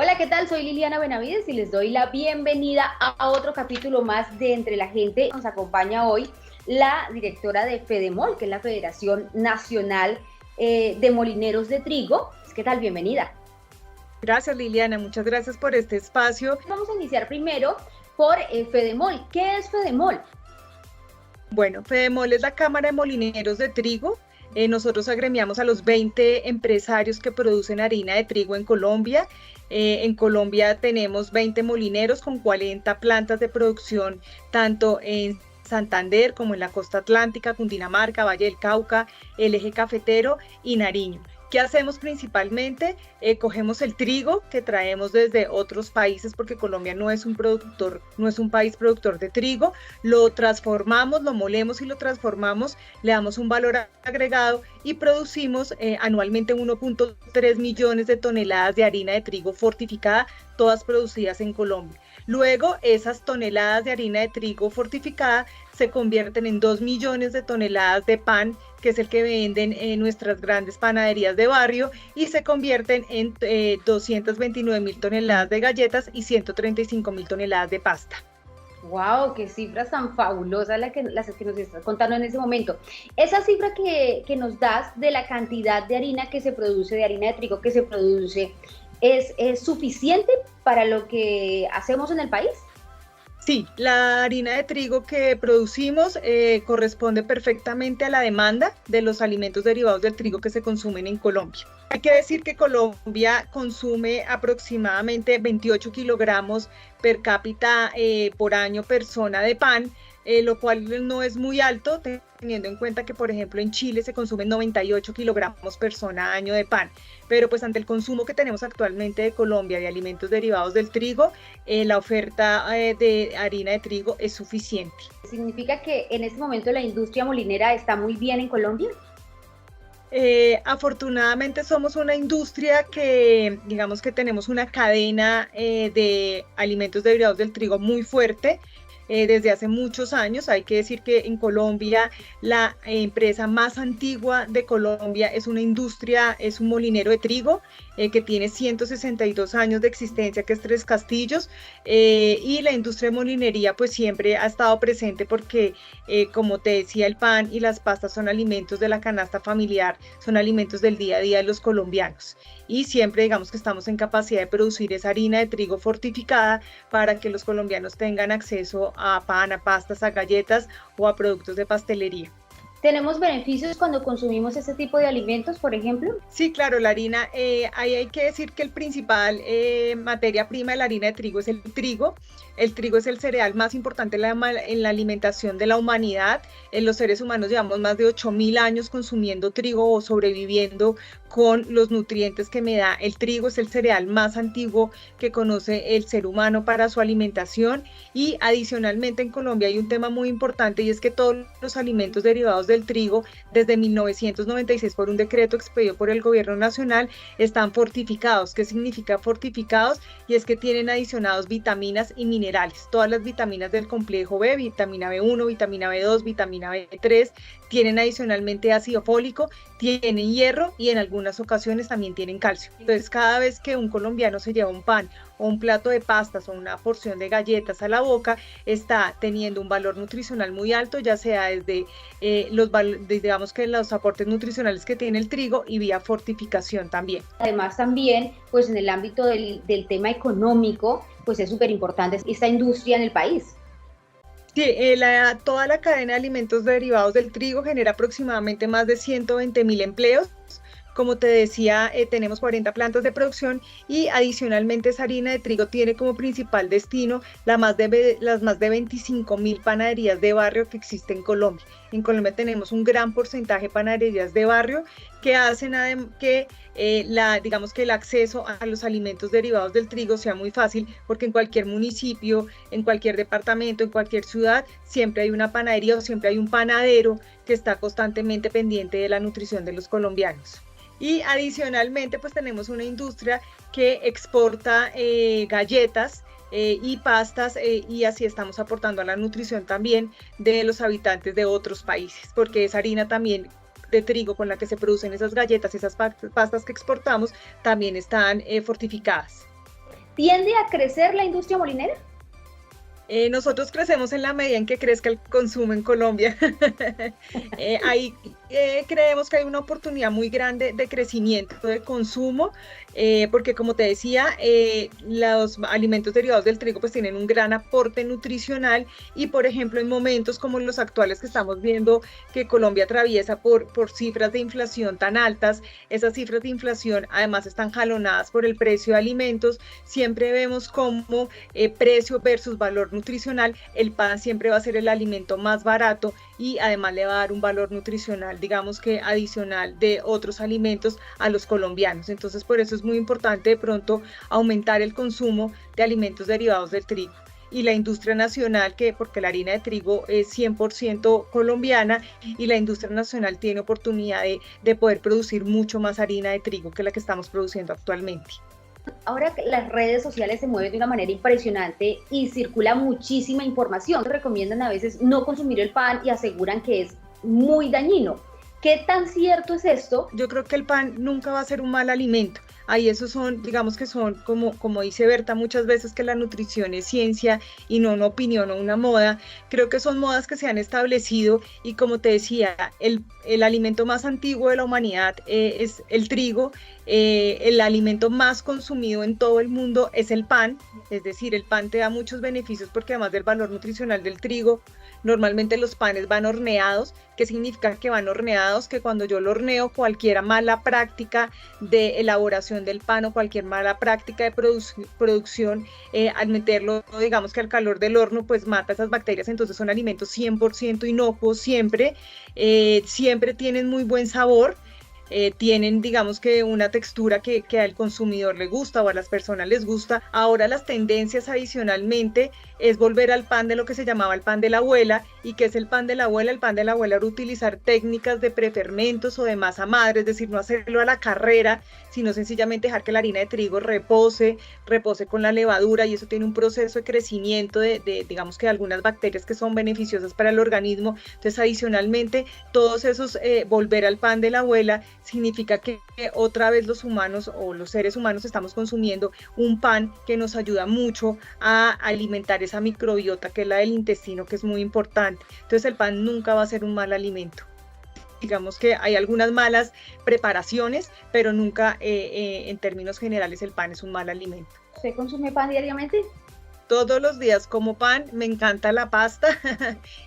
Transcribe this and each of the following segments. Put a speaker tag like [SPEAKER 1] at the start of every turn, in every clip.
[SPEAKER 1] Hola, ¿qué tal? Soy Liliana Benavides y les doy la bienvenida a otro capítulo más de Entre la Gente. Nos acompaña hoy la directora de FEDEMOL, que es la Federación Nacional de Molineros de Trigo. ¿Qué tal? Bienvenida.
[SPEAKER 2] Gracias, Liliana, muchas gracias por este espacio.
[SPEAKER 1] Vamos a iniciar primero por FEDEMOL. ¿Qué es FEDEMOL?
[SPEAKER 2] Bueno, FEDEMOL es la Cámara de Molineros de Trigo. Nosotros agremiamos a los 20 empresarios que producen harina de trigo en Colombia. En Colombia tenemos 20 molineros con 40 plantas de producción, tanto en Santander como en la costa atlántica, Cundinamarca, Valle del Cauca, el eje cafetero y Nariño. ¿Qué hacemos principalmente? Cogemos el trigo que traemos desde otros países, porque Colombia no es un productor, no es un país productor de trigo, lo transformamos, lo molemos y lo transformamos, le damos un valor agregado y producimos anualmente 1.3 millones de toneladas de harina de trigo fortificada, todas producidas en Colombia. Luego, esas toneladas de harina de trigo fortificada se convierten en 2 millones de toneladas de pan, que es el que venden en nuestras grandes panaderías de barrio, y se convierten en 229.000 toneladas de galletas y 135.000 toneladas de pasta.
[SPEAKER 1] ¡Wow! ¡Qué cifras tan fabulosas las que nos estás contando en ese momento! Esa cifra que nos das de la cantidad de harina que se produce, de harina de trigo que se produce, ¿es suficiente para lo que hacemos en el país?
[SPEAKER 2] Sí, la harina de trigo que producimos corresponde perfectamente a la demanda de los alimentos derivados del trigo que se consumen en Colombia. Hay que decir que Colombia consume aproximadamente 28 kilogramos per cápita por año persona de pan, lo cual no es muy alto, teniendo en cuenta que, por ejemplo, en Chile se consumen 98 kilogramos persona año de pan. Pero pues ante el consumo que tenemos actualmente de Colombia de alimentos derivados del trigo, la oferta de harina de trigo es suficiente.
[SPEAKER 1] ¿Significa que en este momento la industria molinera está muy bien en Colombia?
[SPEAKER 2] Afortunadamente somos una industria que, digamos que tenemos una cadena de alimentos derivados del trigo muy fuerte. Desde hace muchos años. Hay que decir que en Colombia la empresa más antigua de Colombia es una industria, es un molinero de trigo que tiene 162 años de existencia, que es Tres Castillos, y la industria de molinería pues siempre ha estado presente porque, como te decía, el pan y las pastas son alimentos de la canasta familiar, son alimentos del día a día de los colombianos, y siempre digamos que estamos en capacidad de producir esa harina de trigo fortificada para que los colombianos tengan acceso a pan, a pastas, a galletas o a productos de pastelería.
[SPEAKER 1] ¿Tenemos beneficios cuando consumimos ese tipo de alimentos, por ejemplo?
[SPEAKER 2] Sí, claro, la harina, ahí hay que decir que el principal materia prima de la harina de trigo es el trigo. El trigo es el cereal más importante en la alimentación de la humanidad. Los seres humanos llevamos más de 8.000 años consumiendo trigo o sobreviviendo con los nutrientes que me da el trigo. Es el cereal más antiguo que conoce el ser humano para su alimentación. Y adicionalmente en Colombia hay un tema muy importante, y es que todos los alimentos derivados del trigo, desde 1996 por un decreto expedido por el gobierno nacional, están fortificados. ¿Qué significa fortificados? Y es que tienen adicionados vitaminas y minerales, todas las vitaminas del complejo B, vitamina B1, vitamina B2, vitamina B3, tienen adicionalmente ácido fólico, tienen hierro y en algunas ocasiones también tienen calcio. Entonces, cada vez que un colombiano se lleva un pan o un plato de pastas o una porción de galletas a la boca, está teniendo un valor nutricional muy alto, ya sea desde digamos que los aportes nutricionales que tiene el trigo y vía fortificación también.
[SPEAKER 1] Además también, pues en el ámbito del tema económico, pues es súper importante esta industria en el país.
[SPEAKER 2] Sí, toda la cadena de alimentos derivados del trigo genera aproximadamente más de 120.000 empleos. Como te decía, tenemos 40 plantas de producción, y adicionalmente esa harina de trigo tiene como principal destino las más de 25.000 panaderías de barrio que existen en Colombia. En Colombia tenemos un gran porcentaje de panaderías de barrio que hacen que digamos que el acceso a los alimentos derivados del trigo sea muy fácil, porque en cualquier municipio, en cualquier departamento, en cualquier ciudad, siempre hay una panadería o siempre hay un panadero que está constantemente pendiente de la nutrición de los colombianos. Y adicionalmente pues tenemos una industria que exporta galletas y pastas, y así estamos aportando a la nutrición también de los habitantes de otros países, porque esa harina también de trigo con la que se producen esas galletas, esas pastas que exportamos, también están fortificadas.
[SPEAKER 1] ¿Tiende a crecer la industria molinera?
[SPEAKER 2] Nosotros crecemos en la medida en que crezca el consumo en Colombia. Ahí creemos que hay una oportunidad muy grande de crecimiento de consumo, porque como te decía, los alimentos derivados del trigo pues tienen un gran aporte nutricional y por ejemplo en momentos como los actuales que estamos viendo que Colombia atraviesa por cifras de inflación tan altas, esas cifras de inflación además están jalonadas por el precio de alimentos, siempre vemos como precio versus valor nutricional, el pan siempre va a ser el alimento más barato y además le va a dar un valor nutricional, digamos que adicional de otros alimentos a los colombianos. Entonces, por eso es muy importante de pronto aumentar el consumo de alimentos derivados del trigo. Y la industria nacional, porque la harina de trigo es 100% colombiana y la industria nacional tiene oportunidad de poder producir mucho más harina de trigo que la que estamos produciendo actualmente.
[SPEAKER 1] Ahora las redes sociales se mueven de una manera impresionante y circula muchísima información. Recomiendan a veces no consumir el pan y aseguran que es muy dañino. ¿Qué tan cierto es esto?
[SPEAKER 2] Yo creo que el pan nunca va a ser un mal alimento. Ahí esos son, digamos que son, como dice Berta, muchas veces que la nutrición es ciencia y no una opinión o una moda. Creo que son modas que se han establecido y como te decía, el alimento más antiguo de la humanidad es el trigo. El alimento más consumido en todo el mundo es el pan, es decir, el pan te da muchos beneficios porque además del valor nutricional del trigo, normalmente los panes van horneados. ¿Qué significa que van horneados? Que cuando yo lo horneo, cualquier mala práctica de elaboración del pan o cualquier mala práctica de producción, al meterlo, digamos que al calor del horno, pues mata esas bacterias. Entonces son alimentos 100% inocuos siempre, siempre tienen muy buen sabor. Tienen, digamos que una textura que al consumidor le gusta o a las personas les gusta. Ahora las tendencias adicionalmente es volver al pan de lo que se llamaba el pan de la abuela. ¿Y qué es el pan de la abuela? El pan de la abuela era utilizar técnicas de prefermentos o de masa madre, es decir, no hacerlo a la carrera, sino sencillamente dejar que la harina de trigo repose con la levadura y eso tiene un proceso de crecimiento digamos que algunas bacterias que son beneficiosas para el organismo. Entonces adicionalmente todos esos volver al pan de la abuela significa que otra vez los humanos o los seres humanos estamos consumiendo un pan que nos ayuda mucho a alimentar esa microbiota que es la del intestino, que es muy importante. Entonces el pan nunca va a ser un mal alimento. Digamos que hay algunas malas preparaciones, pero nunca en términos generales el pan es un mal alimento.
[SPEAKER 1] ¿Usted consume pan diariamente?
[SPEAKER 2] Todos los días como pan, me encanta la pasta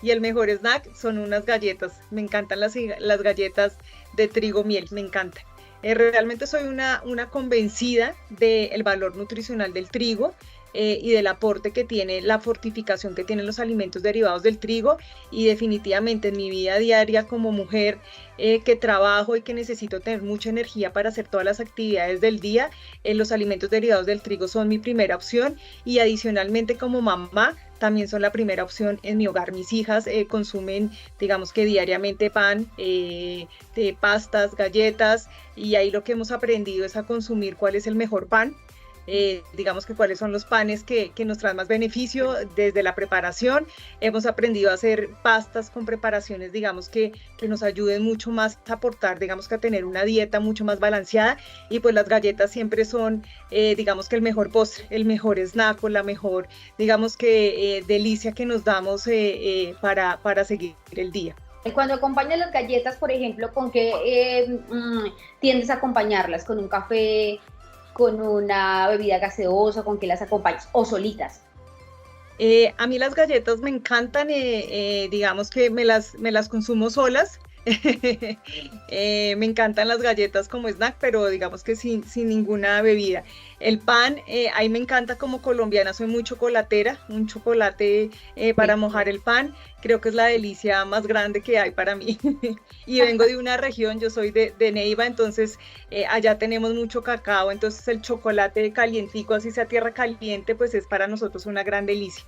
[SPEAKER 2] y el mejor snack son unas galletas. Me encantan las galletas de trigo miel, me encantan. Realmente soy una convencida del valor nutricional del trigo y del aporte que tiene, la fortificación que tienen los alimentos derivados del trigo y definitivamente en mi vida diaria como mujer que trabajo y que necesito tener mucha energía para hacer todas las actividades del día, los alimentos derivados del trigo son mi primera opción y adicionalmente como mamá también son la primera opción en mi hogar. Mis hijas consumen, digamos que diariamente pan, de pastas, galletas y ahí lo que hemos aprendido es a consumir cuál es el mejor pan. Digamos que cuáles son los panes que nos traen más beneficio desde la preparación. Hemos aprendido a hacer pastas con preparaciones, digamos que nos ayuden mucho más a aportar, digamos que a tener una dieta mucho más balanceada y pues las galletas siempre son, digamos que el mejor postre, el mejor snack o la mejor, digamos que delicia que nos damos para seguir el día.
[SPEAKER 1] Cuando acompañas las galletas, por ejemplo, ¿con qué tiendes a acompañarlas? ¿Con un café? ¿Con una bebida gaseosa? ¿Con qué las acompañas? ¿O solitas?
[SPEAKER 2] A mí las galletas me encantan, digamos que me las consumo solas. Me encantan las galletas como snack, pero digamos que sin ninguna bebida. El pan, ahí me encanta como colombiana, soy muy chocolatera, un chocolate para mojar el pan, creo que es la delicia más grande que hay para mí. Y vengo de una región, yo soy de Neiva, entonces allá tenemos mucho cacao, entonces el chocolate calientico, así sea tierra caliente, pues es para nosotros una gran delicia.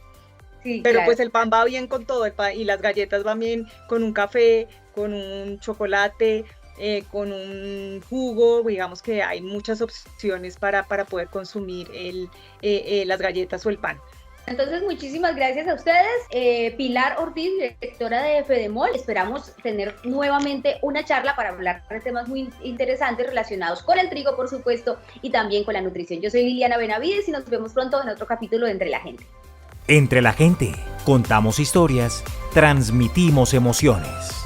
[SPEAKER 1] Sí,
[SPEAKER 2] pero
[SPEAKER 1] claro.
[SPEAKER 2] pues el pan va bien con todo, el pan, y las galletas van bien con un café, con un chocolate, con un jugo, digamos que hay muchas opciones para poder consumir las galletas o el pan.
[SPEAKER 1] Entonces, muchísimas gracias a ustedes. Pilar Ortiz, directora de Fedemol. Esperamos tener nuevamente una charla para hablar de temas muy interesantes relacionados con el trigo, por supuesto, y también con la nutrición. Yo soy Liliana Benavides y nos vemos pronto en otro capítulo de Entre la Gente.
[SPEAKER 3] Entre la Gente, contamos historias, transmitimos emociones.